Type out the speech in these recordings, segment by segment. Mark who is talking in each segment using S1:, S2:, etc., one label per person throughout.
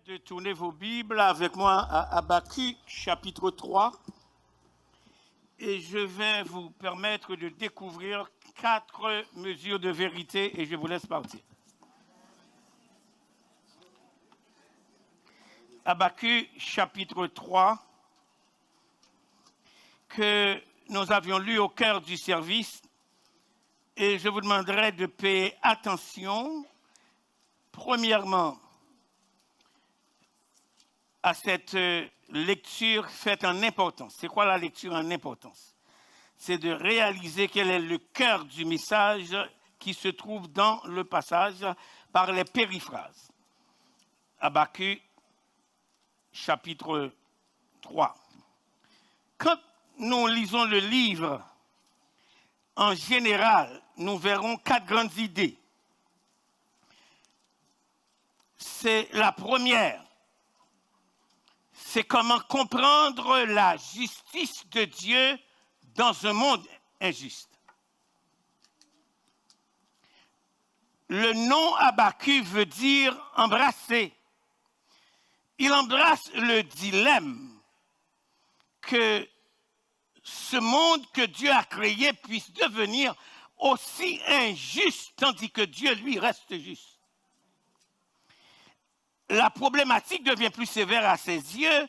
S1: De tourner vos Bibles avec moi à Habakkuk, chapitre 3. Et je vais vous permettre de découvrir 4 mesures de vérité et je vous laisse partir. Habakkuk, chapitre 3, que nous avions lu au cœur du service. Et je vous demanderai de payer attention, premièrement, à cette lecture faite en importance. C'est quoi la lecture en importance? C'est de réaliser quel est le cœur du message qui se trouve dans le passage par les périphrases. Habakkuk, chapitre 3. Quand nous lisons le livre, en général, nous verrons 4 grandes idées. C'est la première. C'est comment comprendre la justice de Dieu dans un monde injuste. Le nom Habakkuk veut dire embrasser. Il embrasse le dilemme que ce monde que Dieu a créé puisse devenir aussi injuste, tandis que Dieu, lui, reste juste. La problématique devient plus sévère à ses yeux,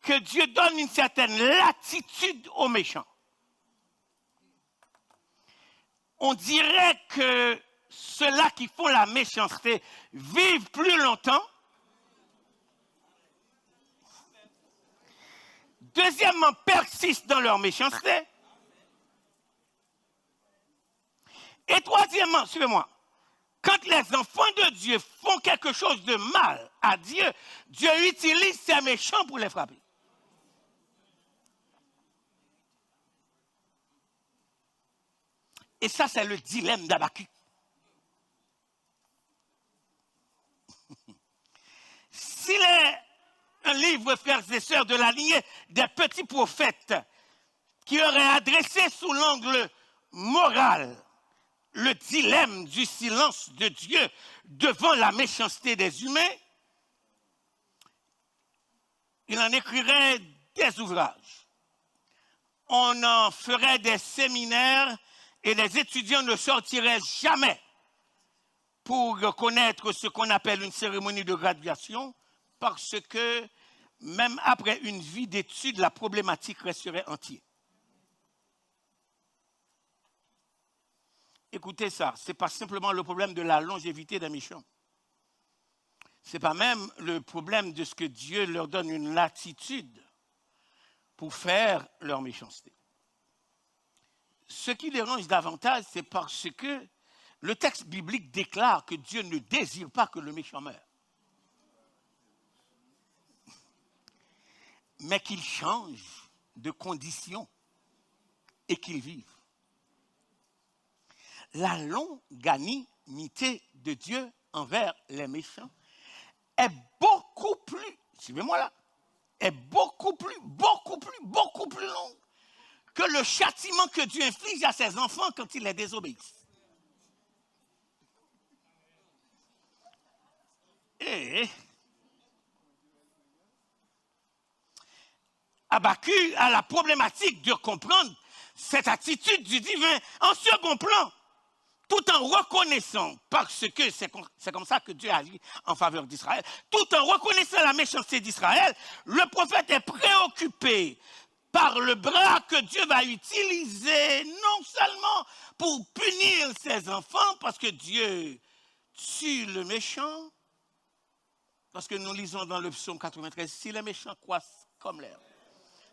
S1: que Dieu donne une certaine latitude aux méchants. On dirait que ceux-là qui font la méchanceté vivent plus longtemps. Deuxièmement, persistent dans leur méchanceté. Et troisièmement, suivez-moi, quand les enfants de Dieu font quelque chose de mal à Dieu, Dieu utilise ces méchants pour les frapper. Et ça, c'est le dilemme d'Habakkuk. S'il est un livre, frères et sœurs, de la lignée des petits prophètes qui aurait adressé sous l'angle moral le dilemme du silence de Dieu devant la méchanceté des humains, il en écrirait des ouvrages. On en ferait des séminaires et les étudiants ne sortiraient jamais pour connaître ce qu'on appelle une cérémonie de graduation, parce que même après une vie d'études, la problématique resterait entière. Écoutez ça, ce n'est pas simplement le problème de la longévité des méchants. Ce n'est pas même le problème de ce que Dieu leur donne une latitude pour faire leur méchanceté. Ce qui dérange davantage, c'est parce que le texte biblique déclare que Dieu ne désire pas que le méchant meure, mais qu'il change de condition et qu'il vive. La longanimité de Dieu envers les méchants est beaucoup plus, suivez-moi là, est beaucoup plus longue que le châtiment que Dieu inflige à ses enfants quand ils les désobéissent. Et Habakkuk a la problématique de comprendre cette attitude du divin en second plan, tout en reconnaissant, parce que c'est comme ça que Dieu agit en faveur d'Israël, tout en reconnaissant la méchanceté d'Israël, le prophète est préoccupé par le bras que Dieu va utiliser, non seulement pour punir ses enfants, parce que Dieu tue le méchant, parce que nous lisons dans le psaume 93, si les méchants croissent comme l'herbe,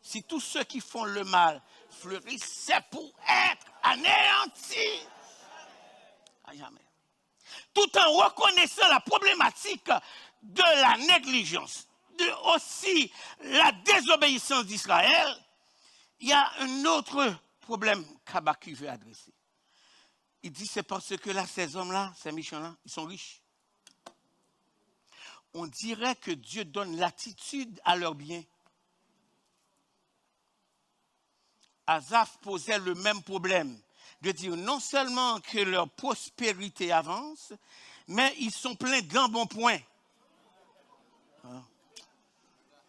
S1: si tous ceux qui font le mal fleurissent, c'est pour être anéantis. À jamais. Tout en reconnaissant la problématique de la négligence, aussi la désobéissance d'Israël, il y a un autre problème qu'Habakkuk veut adresser. Il dit c'est parce que là, ces hommes-là, ces méchants-là, ils sont riches. On dirait que Dieu donne latitude à leurs biens. Asaph posait le même problème, de dire non seulement que leur prospérité avance, mais ils sont pleins d'embonpoint.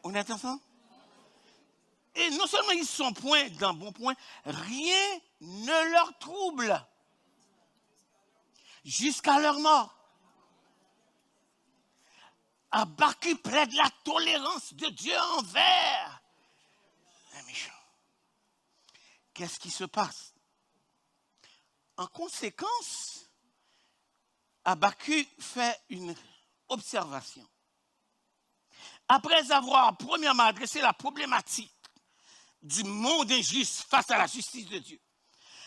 S1: On est ensemble? Et non seulement ils sont point d'un bon point, rien ne leur trouble jusqu'à leur mort. Habakkuk plaide la tolérance de Dieu envers les méchants. Qu'est-ce qui se passe? En conséquence, Habakkuk fait une observation. Après avoir premièrement adressé la problématique du monde injuste face à la justice de Dieu,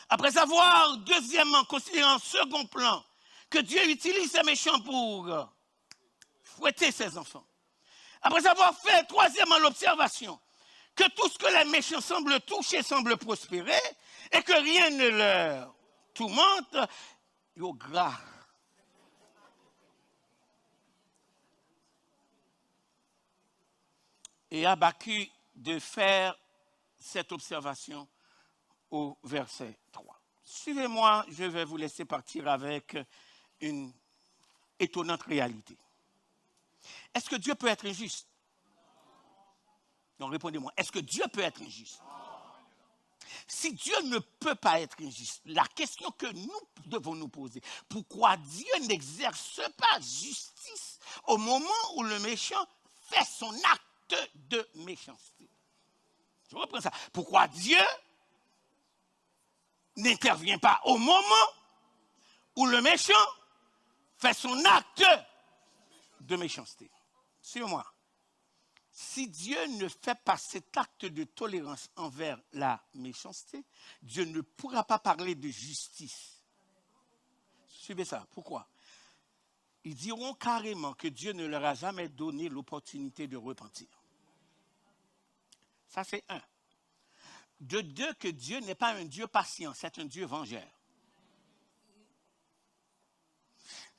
S1: après avoir deuxièmement considéré en second plan que Dieu utilise ces méchants pour fouetter ses enfants, après avoir fait troisièmement l'observation que tout ce que les méchants semblent toucher semble prospérer et que rien ne leur tourmente, il est gras. Et Habakkuk de faire cette observation au verset 3. Suivez-moi, je vais vous laisser partir avec une étonnante réalité. Est-ce que Dieu peut être injuste? Non, répondez-moi. Est-ce que Dieu peut être injuste? Si Dieu ne peut pas être injuste, la question que nous devons nous poser, pourquoi Dieu n'exerce pas justice au moment où le méchant fait son acte de méchanceté? Je reprends ça. Pourquoi Dieu n'intervient pas au moment où le méchant fait son acte de méchanceté? Suivez-moi. Si Dieu ne fait pas cet acte de tolérance envers la méchanceté, Dieu ne pourra pas parler de justice. Suivez ça. Pourquoi? Ils diront carrément que Dieu ne leur a jamais donné l'opportunité de repentir. Ça, c'est un. De deux, que Dieu n'est pas un Dieu patient, c'est un Dieu vengeur.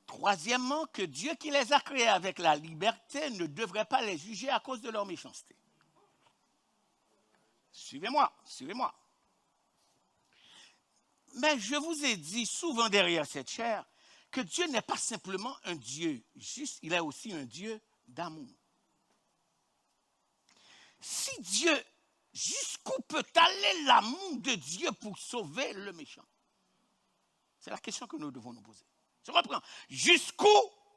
S1: Troisièmement, que Dieu qui les a créés avec la liberté ne devrait pas les juger à cause de leur méchanceté. Suivez-moi, suivez-moi. Mais je vous ai dit souvent derrière cette chair que Dieu n'est pas simplement un Dieu juste, il est aussi un Dieu d'amour. Si Dieu, jusqu'où peut aller l'amour de Dieu pour sauver le méchant? C'est la question que nous devons nous poser. Je reprends. Jusqu'où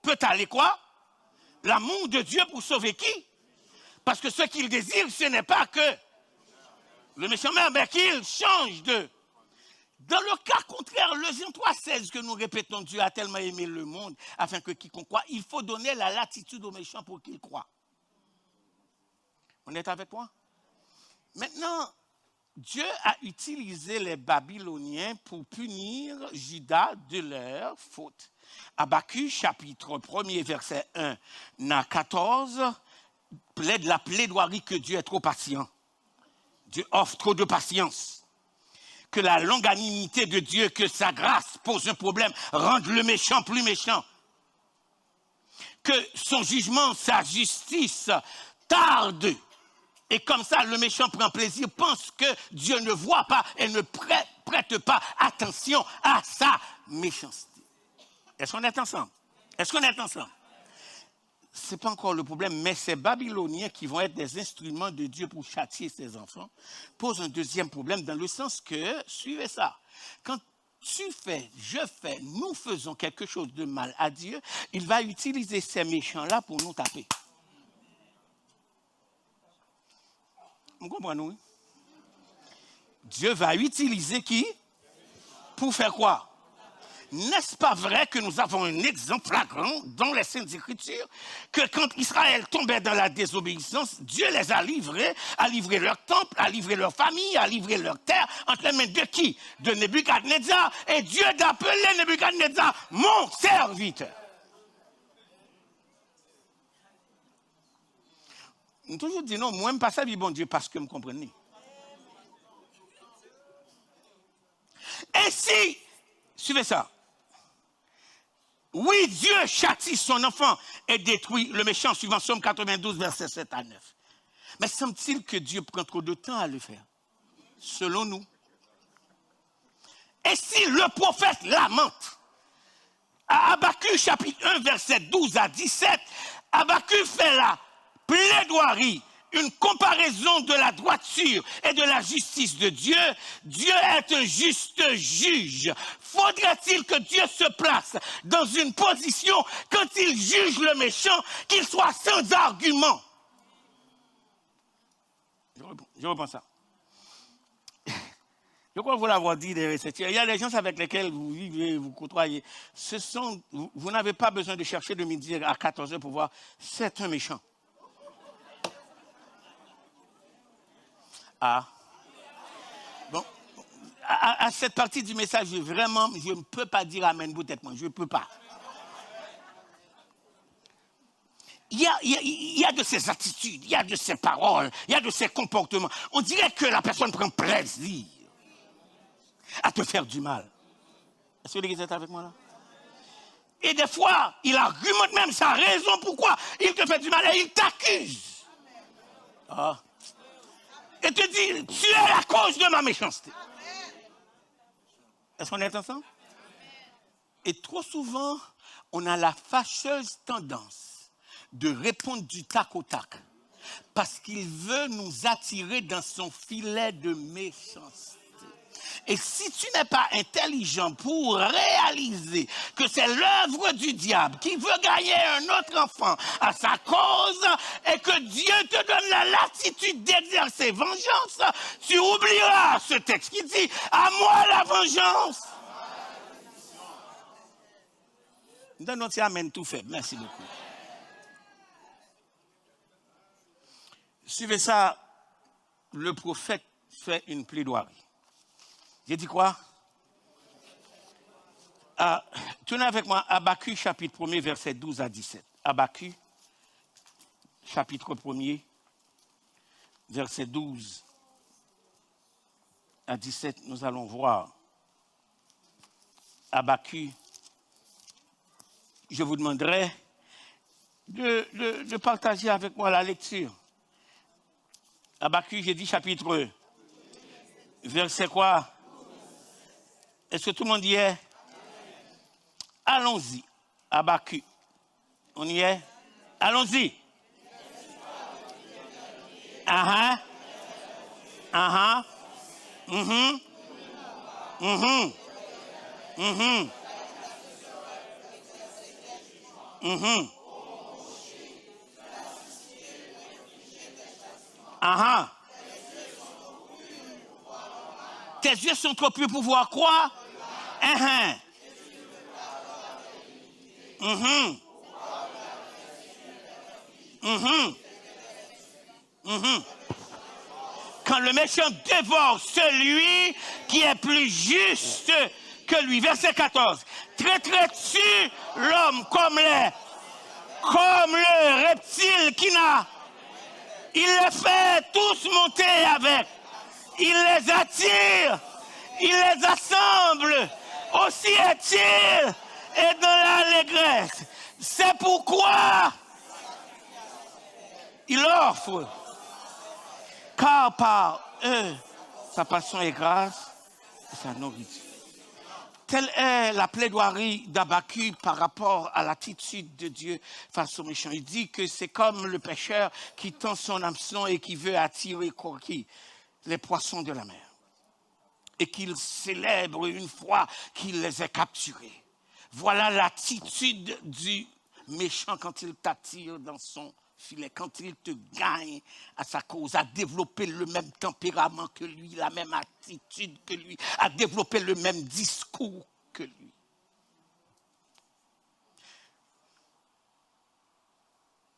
S1: peut aller quoi? L'amour de Dieu pour sauver qui? Parce que ce qu'il désire, ce n'est pas que le méchant même, mais qu'il change de. Dans le cas contraire, le Jean 3,16 que nous répétons, Dieu a tellement aimé le monde afin que quiconque croit, il faut donner la latitude aux méchants pour qu'ils croient. On est avec moi? Maintenant, Dieu a utilisé les Babyloniens pour punir Juda de leur faute. Habakkuk, chapitre 1er, verset 1 à 14, plaide la plaidoirie que Dieu est trop patient. Dieu offre trop de patience. Que la longanimité de Dieu, que sa grâce pose un problème, rende le méchant plus méchant. Que son jugement, sa justice tarde. Et comme ça, le méchant prend plaisir, pense que Dieu ne voit pas et ne prête pas attention à sa méchanceté. Est-ce qu'on est ensemble? Est-ce qu'on est ensemble? Ce n'est pas encore le problème, mais ces Babyloniens qui vont être des instruments de Dieu pour châtier ses enfants posent un deuxième problème dans le sens que, suivez ça, quand tu fais, je fais, nous faisons quelque chose de mal à Dieu, il va utiliser ces méchants-là pour nous taper. Vous comprenez? Dieu va utiliser qui? Pour faire quoi? N'est-ce pas vrai que nous avons un exemple flagrant dans les Saintes Écritures que quand Israël tombait dans la désobéissance, Dieu les a livré leur temple, a livré leur famille, a livré leur terre entre les mains de qui? De Nebuchadnezzar. Et Dieu d'appelé Nebuchadnezzar mon serviteur. Je toujours dit non, moi, je ne pas ça, bon Dieu, parce que je me comprenez. Et si, suivez ça, oui, Dieu châtie son enfant et détruit le méchant, suivant Somme 92, versets 7 à 9. Mais semble-t-il que Dieu prend trop de temps à le faire, selon nous? Et si le prophète lamente, à Habakkuk, chapitre 1, versets 12 à 17, Habakkuk fait la plaidoirie une comparaison de la droiture et de la justice de Dieu. Dieu est un juste juge. Faudrait-il que Dieu se place dans une position, quand il juge le méchant, qu'il soit sans argument? Je reprends ça. Je crois vous l'avoir dit, il y a des gens avec lesquels vous vivez, vous côtoyez. Vous n'avez pas besoin de chercher de midi à 14h pour voir, c'est un méchant. Ah. Bon. À cette partie du message, vraiment, je ne peux pas dire amen boutettement. Je ne peux pas. Il y a de ces attitudes, il y a de ces paroles, il y a de ces comportements. On dirait que la personne prend plaisir à te faire du mal. Est-ce que l'église est avec moi là? Et des fois, il argumente même sa raison pourquoi il te fait du mal et il t'accuse. Ah. Et te dit, tu es la cause de ma méchanceté. Est-ce qu'on est ensemble? Et trop souvent, on a la fâcheuse tendance de répondre du tac au tac parce qu'il veut nous attirer dans son filet de méchanceté. Et si tu n'es pas intelligent pour réaliser que c'est l'œuvre du diable qui veut gagner un autre enfant à sa cause et que Dieu te donne la latitude d'exercer vengeance, tu oublieras ce texte qui dit « À moi la vengeance ». Donne-nous un amen tout fait. Merci beaucoup. Suivez ça, le prophète fait une plaidoirie. J'ai dit quoi? Tournez avec moi, Habakkuk, chapitre 1er, verset 12 à 17. Habakkuk, chapitre 1er, verset 12 à 17, nous allons voir. Habakkuk, je vous demanderai de partager avec moi la lecture. Habakkuk, j'ai dit chapitre 1, verset quoi? Est-ce que tout le monde y est? Allons-y. Habakkuk. On y est? Allons-y. Ah ah. Ah ah. Mhm. Mhm. Mhm. Mhm. Ah ah. Tes yeux sont trop purs pour voir quoi? Mhm. Mhm. Mhm. Quand le méchant dévore celui qui est plus juste que lui. Verset 14. Traiterais-tu l'homme comme le reptile qui n'a? Il les fait tous monter avec. Il les attire. Il les assemble. Aussi est-il et dans l'allégresse. C'est pourquoi il offre. Car par eux, sa passion est grâce et sa nourriture. Telle est la plaidoirie d'Habakkuk par rapport à l'attitude de Dieu face aux méchants. Il dit que c'est comme le pêcheur qui tend son hameçon et qui veut attirer les poissons de la mer. Et qu'il célèbre une fois qu'il les ait capturés. Voilà l'attitude du méchant quand il t'attire dans son filet, quand il te gagne à sa cause, à développer le même tempérament que lui, la même attitude que lui, à développer le même discours que lui.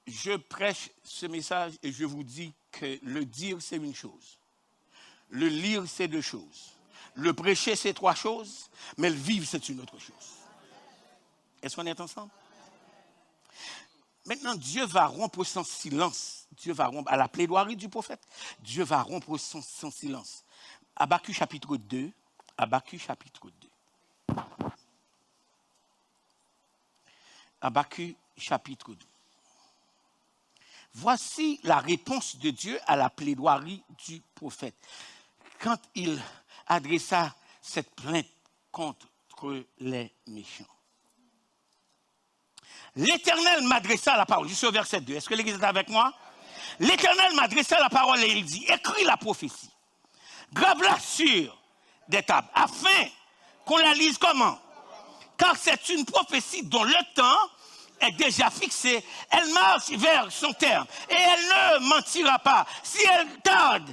S1: Je prêche ce message et je vous dis que le dire, c'est une chose. Le lire, c'est deux choses. Le prêcher, c'est trois choses, mais le vivre, c'est une autre chose. Est-ce qu'on est ensemble? Maintenant, Dieu va rompre son silence. Dieu va rompre, à la plaidoirie du prophète, Dieu va rompre son silence. Habakkuk chapitre 2. Habakkuk chapitre 2. Habakkuk chapitre 2. Voici la réponse de Dieu à la plaidoirie du prophète. Quand il adressa cette plainte contre les méchants. L'Éternel m'adressa la parole, jusqu'au verset 2. Est-ce que l'Église est avec moi? L'Éternel m'a adressé la parole et il dit, écris la prophétie. Grave-la sur des tables, afin qu'on la lise comment? Car c'est une prophétie dont le temps est déjà fixé. Elle marche vers son terme et elle ne mentira pas. Si elle tarde,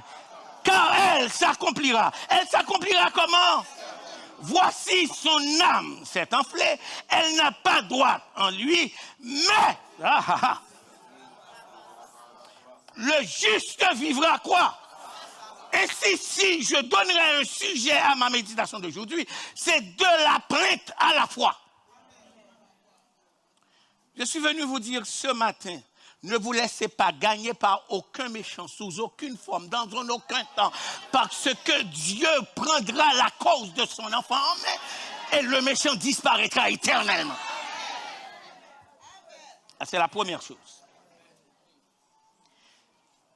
S1: car elle s'accomplira. Elle s'accomplira comment? Voici son âme s'est enflée. Elle n'a pas droit en lui, mais le juste vivra quoi? Ainsi, si je donnerais un sujet à ma méditation d'aujourd'hui, c'est de la plainte à la foi. Je suis venu vous dire ce matin, ne vous laissez pas gagner par aucun méchant, sous aucune forme, dans aucun temps, parce que Dieu prendra la cause de son enfant en main et le méchant disparaîtra éternellement. C'est la première chose.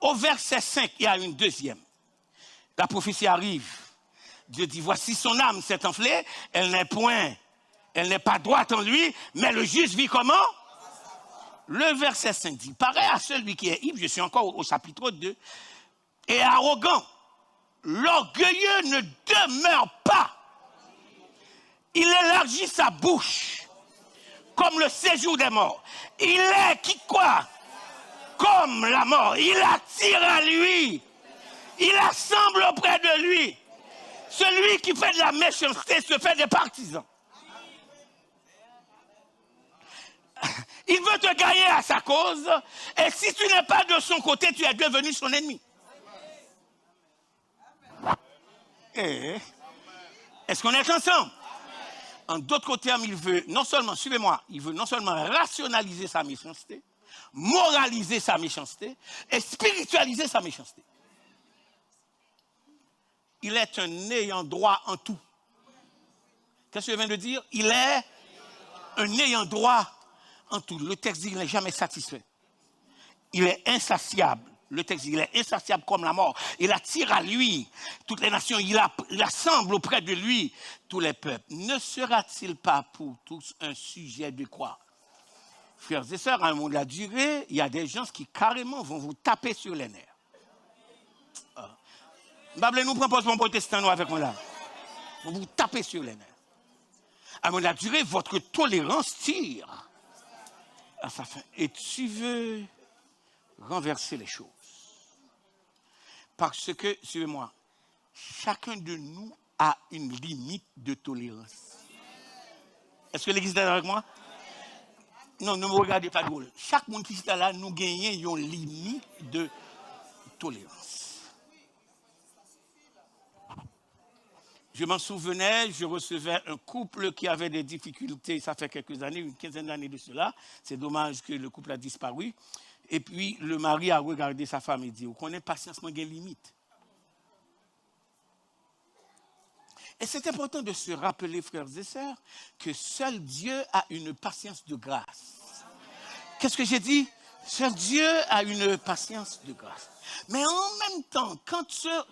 S1: Au verset 5, il y a une deuxième. La prophétie arrive. Dieu dit, voici son âme s'est enflée, elle n'est pas droite en lui, mais le juste vit comment? Le verset 5 dit, pareil à celui qui est ivre, je suis encore au chapitre 2, et arrogant, l'orgueilleux ne demeure pas. Il élargit sa bouche comme le séjour des morts. Il est qui quoi? Comme la mort. Il attire à lui. Il assemble auprès de lui. Celui qui fait de la méchanceté se fait des partisans. Il veut te gagner à sa cause. Et si tu n'es pas de son côté, tu es devenu son ennemi. Est-ce qu'on est ensemble? En d'autres termes, il veut non seulement, suivez-moi, il veut non seulement rationaliser sa méchanceté, moraliser sa méchanceté et spiritualiser sa méchanceté. Il est un ayant droit en tout. Qu'est-ce que je viens de dire? Il est un ayant droit en tout. Le texte dit qu'il n'est jamais satisfait. Il est insatiable. Le texte dit qu'il est insatiable comme la mort. Il attire à lui toutes les nations. Il assemble auprès de lui tous les peuples. Ne sera-t-il pas pour tous un sujet de quoi? Frères et sœurs, à un moment de la durée, il y a des gens qui carrément vont vous taper sur les nerfs. Nous prenons pas protestant avec moi là. Vont vous taper sur les nerfs. À un moment de la durée, votre tolérance tire à sa fin. Et tu veux renverser les choses. Parce que, suivez-moi, chacun de nous a une limite de tolérance. Est-ce que l'église est avec moi? Non, ne me regardez pas drôle. Chaque monde qui est là, nous gagnons une limite de tolérance. Je m'en souvenais, je recevais un couple qui avait des difficultés, ça fait quelques années, une quinzaine d'années de cela. C'est dommage que le couple a disparu. Et puis, le mari a regardé sa femme et dit, vous connaissez patience, il y a une limite. Et c'est important de se rappeler, frères et sœurs, que seul Dieu a une patience de grâce. Qu'est-ce que j'ai dit? Seul Dieu a une patience de grâce. Mais en même temps,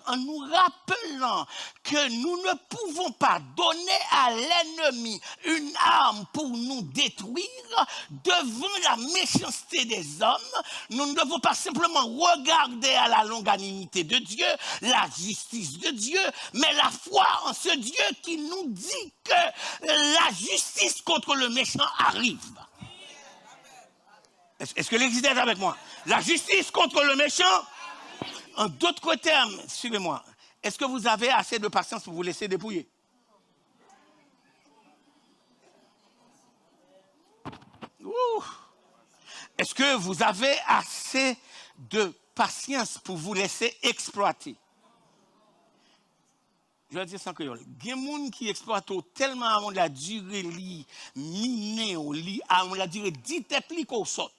S1: en nous rappelant que nous ne pouvons pas donner à l'ennemi une arme pour nous détruire devant la méchanceté des hommes, nous ne devons pas simplement regarder à la longanimité de Dieu, la justice de Dieu, mais la foi en ce Dieu qui nous dit que la justice contre le méchant arrive. Est-ce que l'église est avec moi? La justice contre le méchant. En d'autres termes, suivez-moi, est-ce que vous avez assez de patience pour vous laisser dépouiller? Est-ce que vous avez assez de patience pour vous laisser exploiter? Je vais dire sans créole. Il y a des gens qui exploitent tellement avant la durée, miné, avant la durée, dit tête qu'on saute.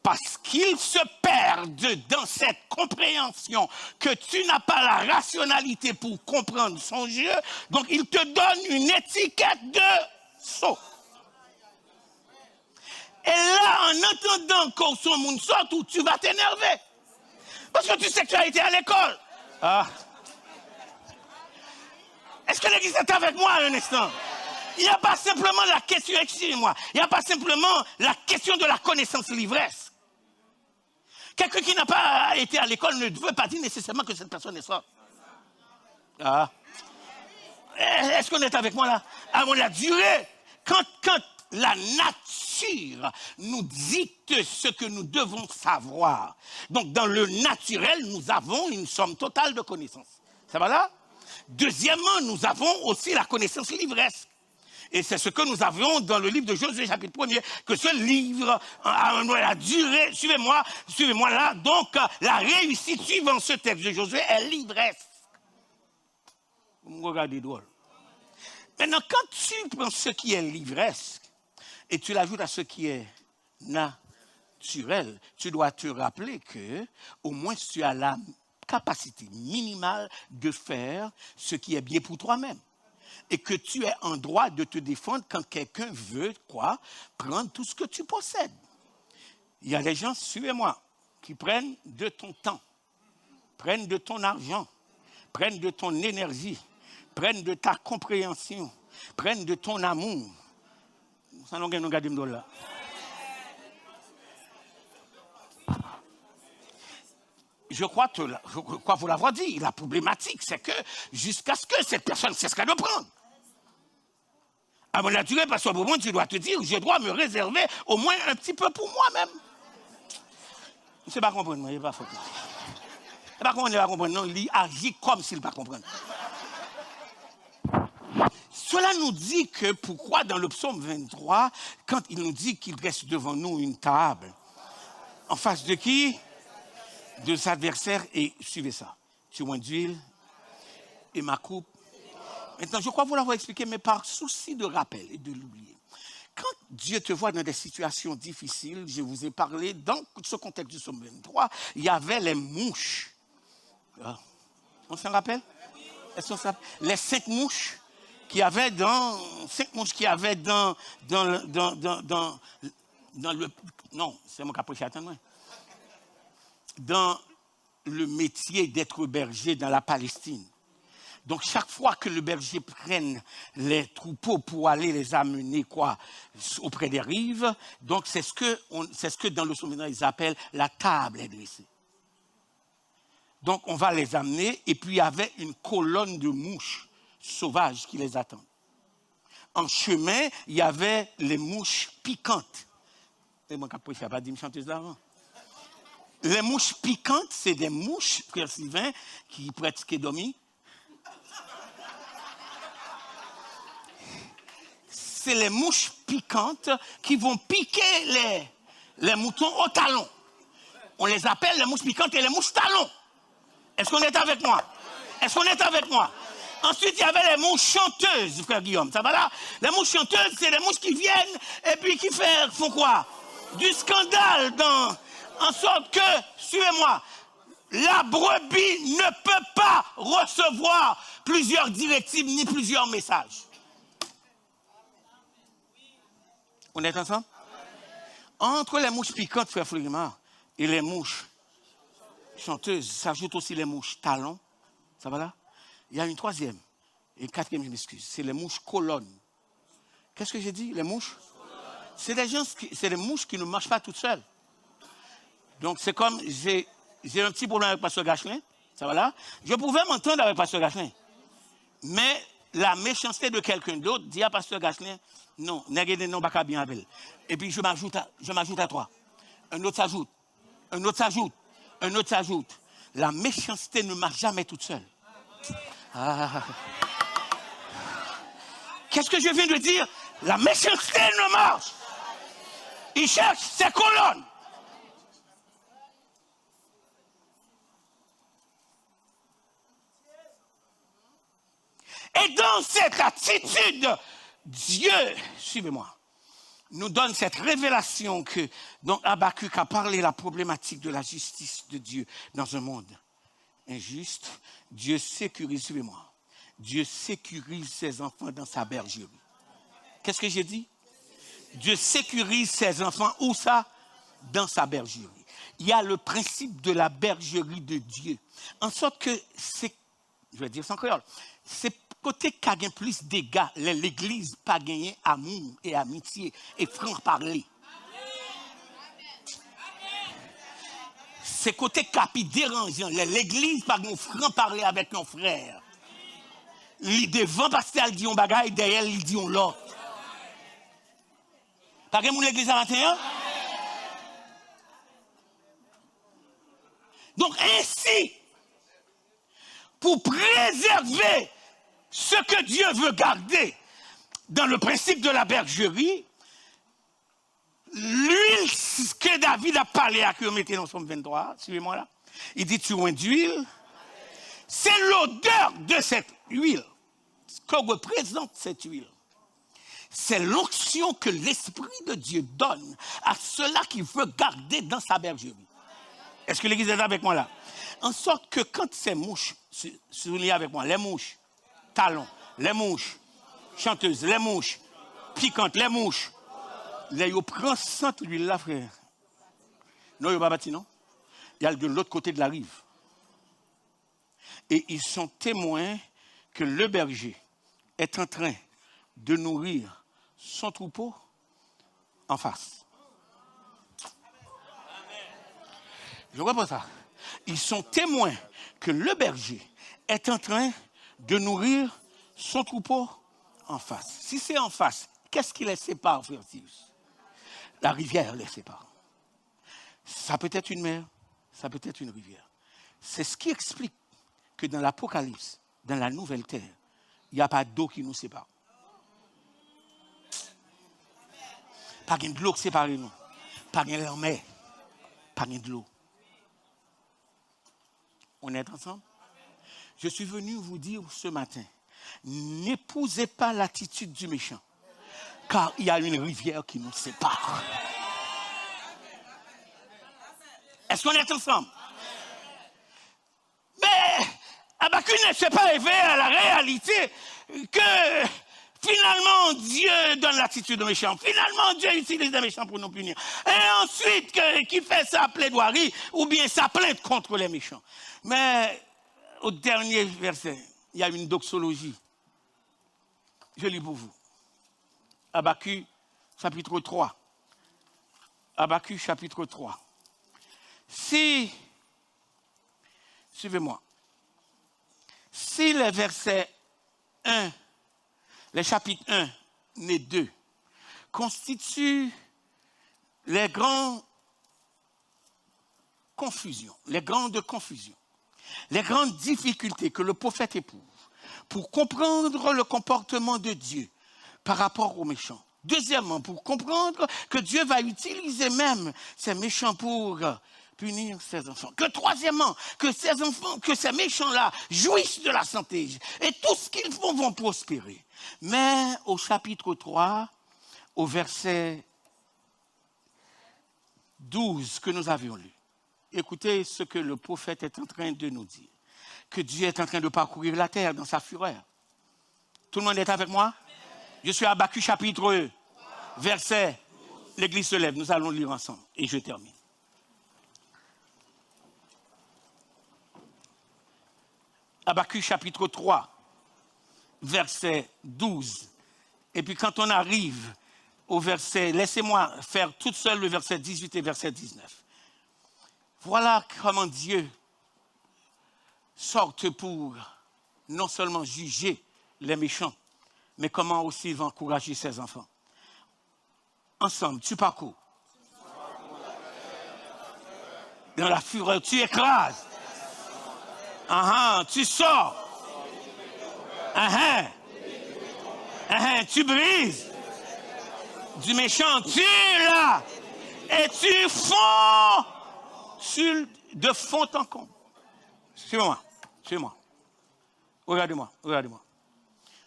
S1: Parce qu'ils se perdent dans cette compréhension que tu n'as pas la rationalité pour comprendre son jeu, donc il te donne une étiquette de sot. Et là, en entendant qu'on son monde saute, tu vas t'énerver. Parce que tu sais que tu as été à l'école. Est-ce que l'église est avec moi un instant? Il n'y a pas simplement la question, excusez-moi, il n'y a pas simplement la question de la connaissance l'ivresse. Quelqu'un qui n'a pas été à l'école ne veut pas dire nécessairement que cette personne est sorte. Ah. Est-ce qu'on est avec moi là? À la durée, quand la nature nous dicte ce que nous devons savoir. Donc dans le naturel, nous avons une somme totale de connaissances. Ça va là? Deuxièmement, nous avons aussi la connaissance livresque. Et c'est ce que nous avions dans le livre de Josué, chapitre 1er, que ce livre a la durée, suivez-moi là, donc la réussite suivant ce texte de Josué est livresque. Vous me regardez drôle. Maintenant, quand tu prends ce qui est livresque et tu l'ajoutes à ce qui est naturel, tu dois te rappeler que au moins tu as la capacité minimale de faire ce qui est bien pour toi-même. Et que tu es en droit de te défendre quand quelqu'un veut, quoi, prendre tout ce que tu possèdes. Il y a des gens, suivez-moi, qui prennent de ton temps, prennent de ton argent, prennent de ton énergie, prennent de ta compréhension, prennent de ton amour. Ça n'a pas de là. Je crois vous l'avoir dit, la problématique, c'est que jusqu'à ce que cette personne cesse de prendre. À mon naturel, parce qu'au moment, tu dois te dire, je dois me réserver au moins un petit peu pour moi-même. Je ne sais pas comprendre, il n'est pas faux. Il ne va pas comprendre, non, il agit comme s'il ne va pas comprendre. Cela nous dit que pourquoi dans le psaume 23, quand il nous dit qu'il dresse devant nous une table, en face de qui? De ses adversaires, et suivez ça. Tu moins d'huile et ma coupe. Maintenant, je crois vous l'avoir expliqué, mais par souci de rappel et de l'oublier. Quand Dieu te voit dans des situations difficiles, je vous ai parlé, dans ce contexte du psaume 23, il y avait les mouches. On s'en rappelle? Est-ce qu'on s'en rappelle? Les 5 mouches qu'il y avait dans le... Non, c'est mon caprice, attends-moi. Dans le métier d'être berger dans la Palestine. Donc, chaque fois que le berger prenne les troupeaux pour aller les amener auprès des rives, donc c'est ce que dans le souvenir ils appellent la table est dressée. Donc, on va les amener et puis il y avait une colonne de mouches sauvages qui les attendent. En chemin, il y avait les mouches piquantes. Et mon caprice, il n'y a pas dit une chanteuse d'avant. Les mouches piquantes, c'est des mouches, frère Sylvain, qui pratiquaient dormir. C'est les mouches piquantes qui vont piquer les moutons au talon. On les appelle les mouches piquantes et les mouches talons. Est-ce qu'on est avec moi? Est-ce qu'on est avec moi? Ensuite, il y avait les mouches chanteuses, frère Guillaume. Ça va là? Les mouches chanteuses, c'est les mouches qui viennent et puis qui font quoi? Du scandale en sorte que, suivez-moi, la brebis ne peut pas recevoir plusieurs directives ni plusieurs messages. On est ensemble? Entre les mouches piquantes, frère Florimar, et les mouches chanteuses, s'ajoutent aussi les mouches talons. Ça va là? Il y a une troisième et une quatrième, je m'excuse. C'est les mouches colonnes. Qu'est-ce que j'ai dit? Les mouches? C'est des mouches qui ne marchent pas toutes seules. Donc, c'est comme, j'ai un petit problème avec Pasteur Gachelin, ça va là? Je pouvais m'entendre avec Pasteur Gachelin. Mais la méchanceté de quelqu'un d'autre dit à Pasteur Gachelin, non, n'est-ce non, pas bien avec elle. Et puis, je m'ajoute à toi. Un autre s'ajoute, un autre s'ajoute, un autre s'ajoute. La méchanceté ne marche jamais toute seule. Ah. Qu'est-ce que je viens de dire? La méchanceté ne marche. Il cherche ses colonnes. Et dans cette attitude, Dieu, suivez-moi, nous donne cette révélation que, dont Habakkuk a parlé la problématique de la justice de Dieu dans un monde injuste. Dieu sécurise, suivez-moi, Dieu sécurise ses enfants dans sa bergerie. Qu'est-ce que j'ai dit? Dieu sécurise ses enfants, où ça? Dans sa bergerie. Il y a le principe de la bergerie de Dieu. En sorte que c'est, je vais dire sans créole, c'est Côté qui a plus de dégâts, l'église pas gagné amour et amitié et franc-parler. C'est côté capi dérangeant. L'église pas gagné franc-parler avec nos frères. Devant pasteur dit un bagage, derrière il dit un l'autre. Pas gagné l'église à matin. Donc ainsi, pour préserver ce que Dieu veut garder dans le principe de la bergerie, l'huile que David a parlé à que vous mettez dans Somme 23, suivez-moi là, il dit tu oins d'huile, c'est l'odeur de cette huile, ce que représente cette huile. C'est l'onction que l'Esprit de Dieu donne à ceux-là qui veut garder dans sa bergerie. Est-ce que l'église est avec moi là? En sorte que quand ces mouches, soulignez avec moi, les mouches, talons, les mouches, chanteuses, les mouches, piquantes, les mouches, les yo prend centre l'huile là, frère. Non, il n'y a pas bâti, non? Il y a de l'autre côté de la rive. Et ils sont témoins que le berger est en train de nourrir son troupeau en face. Je reprends ça. Ils sont témoins que le berger est en train de nourrir son troupeau en face. Si c'est en face, qu'est-ce qui les sépare, frère Tius? La rivière les sépare. Ça peut être une mer, ça peut être une rivière. C'est ce qui explique que dans l'Apocalypse, dans la nouvelle terre, il n'y a pas d'eau qui nous sépare. Pas de l'eau qui sépare nous. Pas de la mer. Pas de l'eau. On est ensemble? Je suis venu vous dire ce matin, n'épousez pas l'attitude du méchant, car il y a une rivière qui nous sépare. Est-ce qu'on est ensemble? Mais Habakkuk ne s'est pas éveillé à la réalité que finalement Dieu donne l'attitude du méchant. Finalement Dieu utilise les méchants pour nous punir. Et ensuite qu'il fait sa plaidoirie ou bien sa plainte contre les méchants. Mais au dernier verset, il y a une doxologie. Je lis pour vous. Habakkuk chapitre 3. Habakkuk chapitre 3. Suivez-moi. Si les versets 1, les chapitres 1 et 2 constituent les grandes confusions, les grandes difficultés que le prophète éprouve pour comprendre le comportement de Dieu par rapport aux méchants. Deuxièmement, pour comprendre que Dieu va utiliser même ces méchants pour punir ses enfants. Que troisièmement, que ces enfants, que ces méchants-là jouissent de la santé et tout ce qu'ils font vont prospérer. Mais au chapitre 3, au verset 12 que nous avions lu, écoutez ce que le prophète est en train de nous dire. Que Dieu est en train de parcourir la terre dans sa fureur. Tout le monde est avec moi? Je suis à Habakkuk chapitre 3, verset. L'église se lève, nous allons lire ensemble. Et je termine. Habakkuk chapitre 3, verset 12. Et puis quand on arrive au verset, laissez-moi faire toute seule le verset 18 et verset 19. Voilà comment Dieu sort pour non seulement juger les méchants, mais comment aussi il va encourager ses enfants. Ensemble, tu parcours. Dans la fureur, tu écrases. Tu sors. Tu brises. Du méchant, tu es là. Et tu fonds de fond en comble. Suivez-moi. Regardez-moi.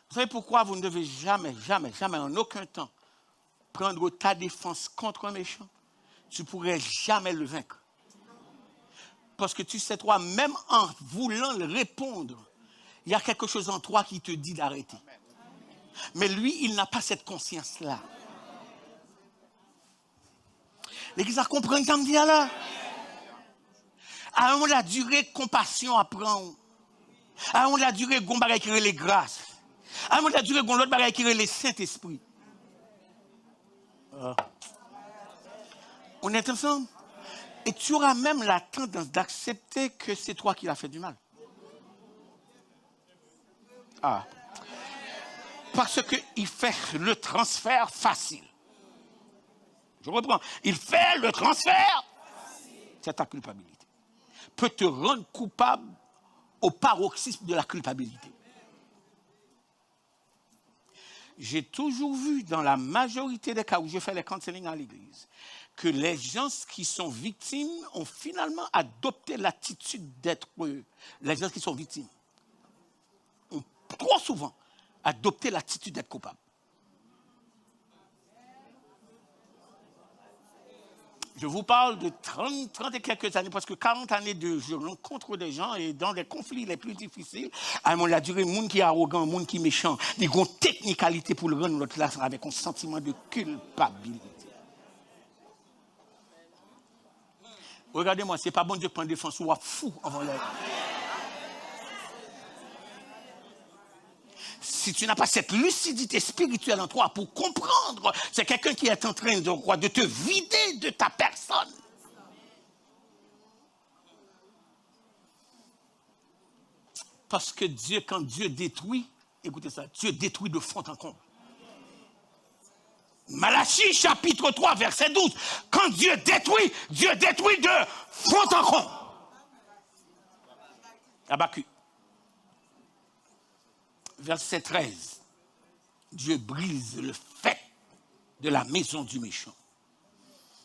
S1: Vous savez pourquoi vous ne devez jamais, en aucun temps, prendre ta défense contre un méchant? Tu ne pourrais jamais le vaincre. Parce que tu sais, toi, même en voulant le répondre, il y a quelque chose en toi qui te dit d'arrêter. Mais lui, il n'a pas cette conscience-là. L'église a compris ce que je dis là. À on la durée compassion apprend. À on la durée gombaré qui les grâces. À mon Dieu, l'autre bagaille qui est le Saint-Esprit. On est ensemble. Et tu auras même la tendance d'accepter que c'est toi qui l'as fait du mal. Parce qu'il fait le transfert facile. Je reprends. Il fait le transfert. C'est ta culpabilité. Peut te rendre coupable au paroxysme de la culpabilité. J'ai toujours vu dans la majorité des cas où je fais les counseling à l'église que les gens qui sont victimes ont finalement adopté l'attitude d'être les gens qui sont victimes ont trop souvent adopté l'attitude d'être coupables. Je vous parle de 30 et quelques années, parce que 40 années de je rencontre des gens et dans des conflits les plus difficiles, à la durée, le monde qui est arrogant, le monde qui est méchant, des grandes technicalités pour le rendre notre place avec un sentiment de culpabilité. Regardez-moi, c'est pas bon Dieu prendre défense ou fou avant l'air. Si tu n'as pas cette lucidité spirituelle en toi pour comprendre, c'est quelqu'un qui est en train de te vider de ta personne. Parce que Dieu, quand Dieu détruit, écoutez ça, Dieu détruit de fond en comble. Malachie chapitre 3 verset 12, quand Dieu détruit de fond en comble. Habakkuk. Verset 13, Dieu brise le fait de la maison du méchant.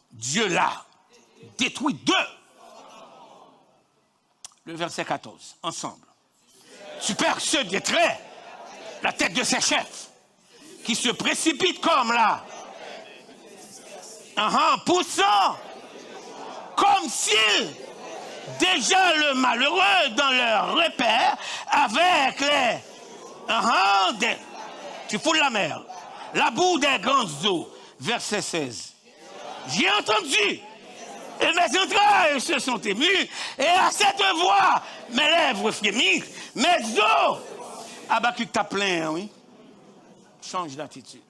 S1: Dieu l'a détruit de. Le verset 14, ensemble. Tu perds ceux des traits, la tête de ses chefs, qui se précipitent comme là, poussant, comme s'ils, déjà le malheureux dans leur repère, avec les... tu fous la mer. La boue des grandes eaux. Verset 16. J'ai entendu. Et mes entrailles se sont émues. Et à cette voix, mes lèvres frémissent. Mes os. Habakkuk t'a plein, oui. Change d'attitude.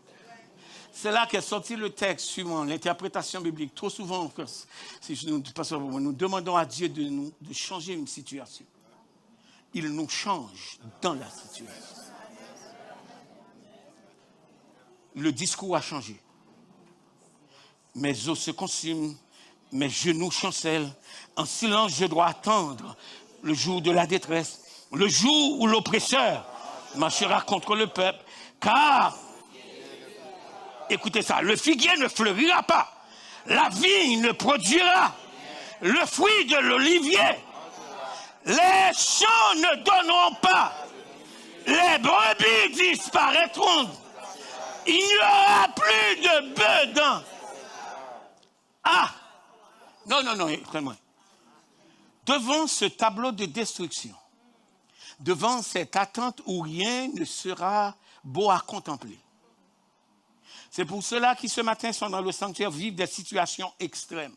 S1: C'est là qu'est sorti le texte suivant, l'interprétation biblique. Trop souvent, nous demandons à Dieu de changer une situation. Il nous change dans la situation. Le discours a changé. Mes os se consument, mes genoux chancellent. En silence, je dois attendre le jour de la détresse, le jour où l'oppresseur marchera contre le peuple. Car, écoutez ça, le figuier ne fleurira pas, la vigne ne produira, le fruit de l'olivier, les champs ne donneront pas, les brebis disparaîtront. Il n'y aura plus de bœufs dans. Non, écoutez-moi. Devant ce tableau de destruction, devant cette attente où rien ne sera beau à contempler, c'est pour cela qui ce matin sont dans le sanctuaire vivent des situations extrêmes.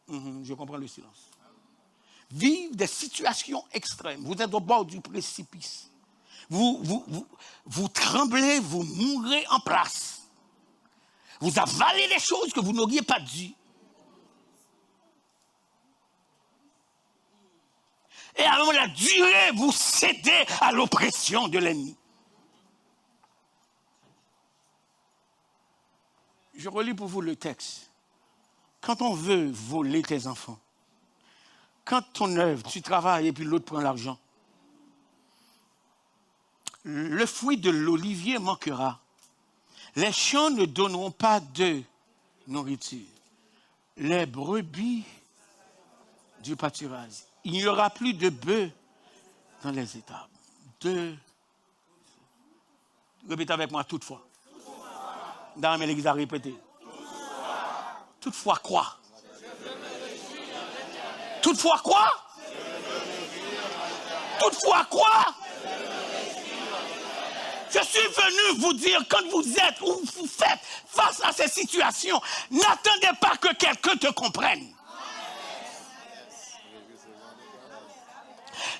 S1: Je comprends le silence. Vivent des situations extrêmes. Vous êtes au bord du précipice. Vous tremblez, vous mourrez en place. Vous avalez les choses que vous n'auriez pas dit. Et à la durée, vous cédez à l'oppression de l'ennemi. Je relis pour vous le texte. Quand on veut voler tes enfants, quand ton œuvre, tu travailles et puis l'autre prend l'argent, le fruit de l'olivier manquera. Les champs ne donneront pas de nourriture. Les brebis du pâturage. Il n'y aura plus de bœufs dans les étables. Répétez avec moi, toutefois. Dans l'église à répéter. Toutefois quoi? Toutefois quoi? Toutefois quoi? Je suis venu vous dire, quand vous êtes ou vous faites face à ces situations, n'attendez pas que quelqu'un te comprenne.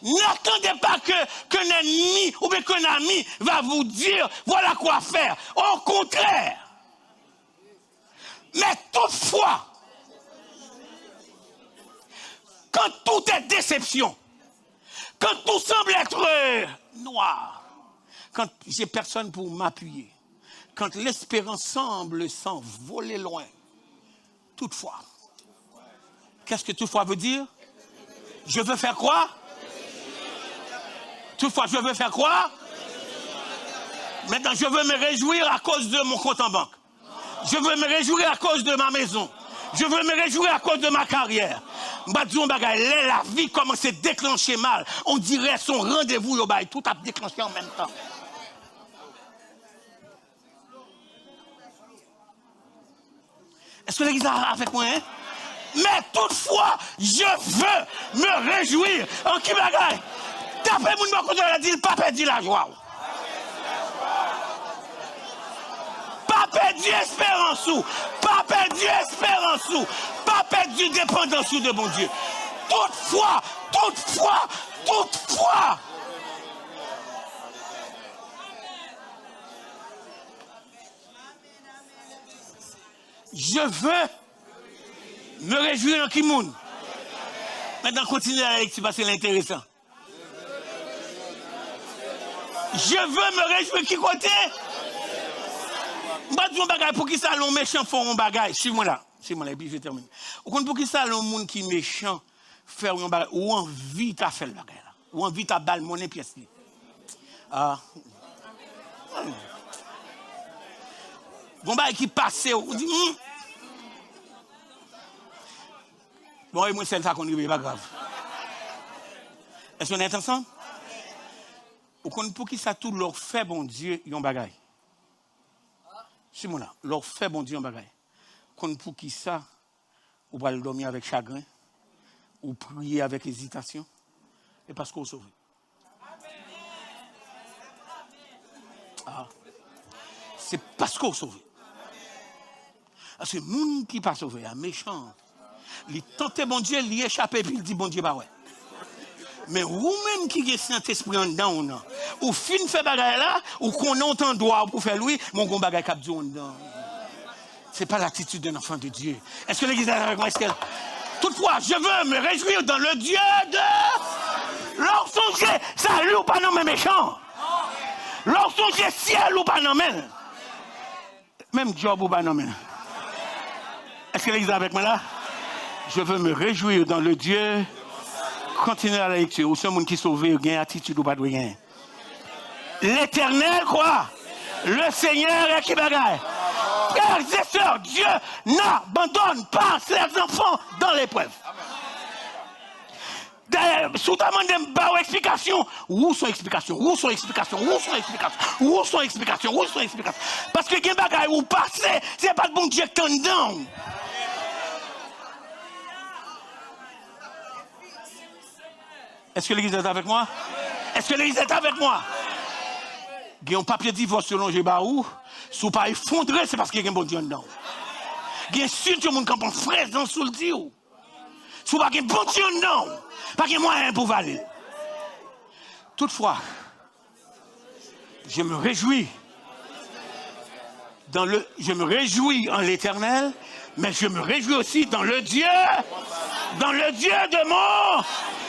S1: N'attendez pas qu'un ennemi ou bien qu'un ami va vous dire voilà quoi faire. Au contraire. Mais toutefois, quand tout est déception, quand tout semble être noir, quand j'ai personne pour m'appuyer, quand l'espérance semble s'envoler loin, toutefois, qu'est-ce que toutefois veut dire? Je veux faire quoi? Toutefois, je veux faire quoi? Maintenant, je veux me réjouir à cause de mon compte en banque. Je veux me réjouir à cause de ma maison. Je veux me réjouir à cause de ma carrière. La vie commence à déclencher mal. On dirait son rendez-vous, tout a déclenché en même temps. Est-ce que l'église est avec moi? Hein? Mais toutefois, je veux me réjouir. En qui bagaille? Tapez mon nom contre la dit, pas perdu la joie. Pas perdu espérance ou, pas perdu espérance ou, pas perdu dépendance ou de bon Dieu. Toutefois, je veux me réjouir en Kimoun. Maintenant, continuez la lecture parce que c'est intéressant. Je veux me réjouir qui côté? Pour qui ça, l'on méchant font un bagage? Suis-moi là, et puis je termine. Pour qui ça, l'on monde qui méchant faire un bagage? Ou envie à faire le bagage là? Ou envie à balle monnaie pièce là? Ah. Bon bagage qui passe, on dit. Bon, et moi, c'est ça qu'on dit, pas grave. Est-ce qu'on est ensemble? Pour qui ça tout leur fait, bon Dieu, yon bagay. Simon là, leur fait, bon Dieu, yon bagay. Pour qui ça, ou va le dormir avec chagrin, ou prier avec hésitation, et parce qu'on sauve. Ah. C'est parce qu'on sauve. Parce que les gens qui ne sont pas sauvés, méchant. Il tente bon Dieu, il échappe et puis il dit bon Dieu, bah ouais. Mais vous-même qui avez Saint-Esprit en dedans, ou fin fait bagaille là, ou qu'on entend droit pour faire lui, mon gon bagaille cap en dedans. C'est pas l'attitude d'un enfant de Dieu. Est-ce que l'église est avec moi? Toutefois, je veux me réjouir dans le Dieu de... Lorsque j'ai salut ou pas non mais méchant. Lorsque j'ai ciel ou pas non mais. Même job ou pas non mais. Est-ce que l'église est avec moi là? Je veux me réjouir dans le Dieu. Continuez à la lecture. Ou ce monde qui sauve, il y a attitude ou pas de rien. L'Éternel, quoi? Le Seigneur est qui bagaille. Frères et sœurs, Dieu n'abandonne pas ses enfants dans l'épreuve. Sous ta main de explication, où sont explications? Où sont explications? Où sont explications? Où sont explications? Où sont explications? Parce que les bagaille où passer, c'est pas le bon Dieu qui est dedans. Est-ce que l'église est avec moi? Est-ce que l'église est avec moi? Il y a un papier de divorce selon Jébaou. Si vous ne pas effondré, c'est parce qu'il y a un bon Dieu dedans. Il y a surtout un monde qui a une fraise sous le Dieu. Si vous n'avez pas un bon Dieu dedans, pas de moyen pour valer. Toutefois, je me réjouis. Je me réjouis en l'Éternel, mais je me réjouis aussi dans le Dieu de mon...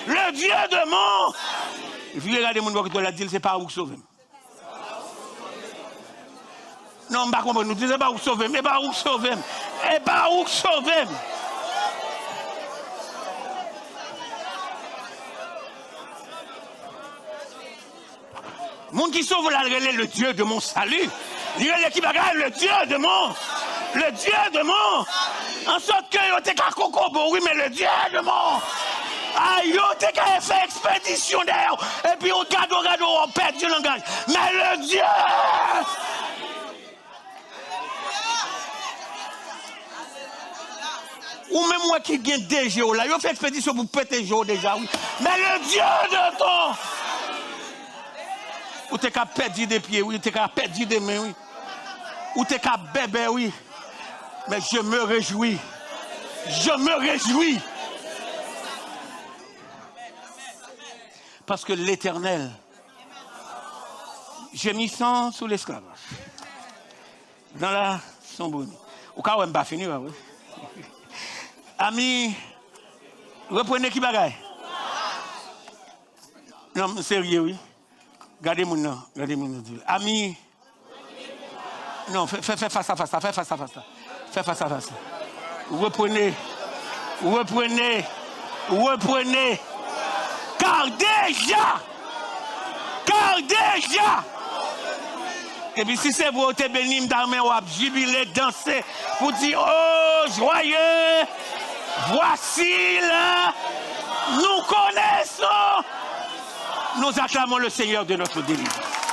S1: Le Dieu de mon... Vous regardez mon voix qui l'a dit, c'est pas où sauver. Non, je ne comprends pas. Nous disons pas où sauver, mais pas où sauver. Et pas où sauver. Mon qui sauve là, le Dieu de mon salut. Il est qui bagarre le Dieu de mon... Le Dieu de mon... En sorte que il était qu'à coco, oui, mais le Dieu de mon... Aïe, t'es qu'à faire expédition d'ailleurs. Et puis on garde, on perd du langage. Mais le Dieu. Ou même moi qui gagne des géos là, il fait expédition pour péter géo déjà, oui. Mais le Dieu de ton. Ou t'es qu'à perdre des pieds, oui. T'es qu'à perdre des mains, oui. Ou t'es qu'à bébé, oui. Mais je me réjouis. Je me réjouis. Parce que l'Éternel, gémissant sous l'esclavage, dans la sombre nuit. Au cas où on va finir, oui. Amis, reprenez qui bagaille? Non, sérieux, oui. Gardez-moi, non. Gardez-moi, amis. Non, fais face à face. Fais face à face. Fais face à face. Reprenez. Car déjà. Et puis si c'est vous, t'es béni, d'armée, ou jubilé, danser, pour dire, oh, joyeux, voici là, nous connaissons, nous acclamons le Seigneur de notre délivrance.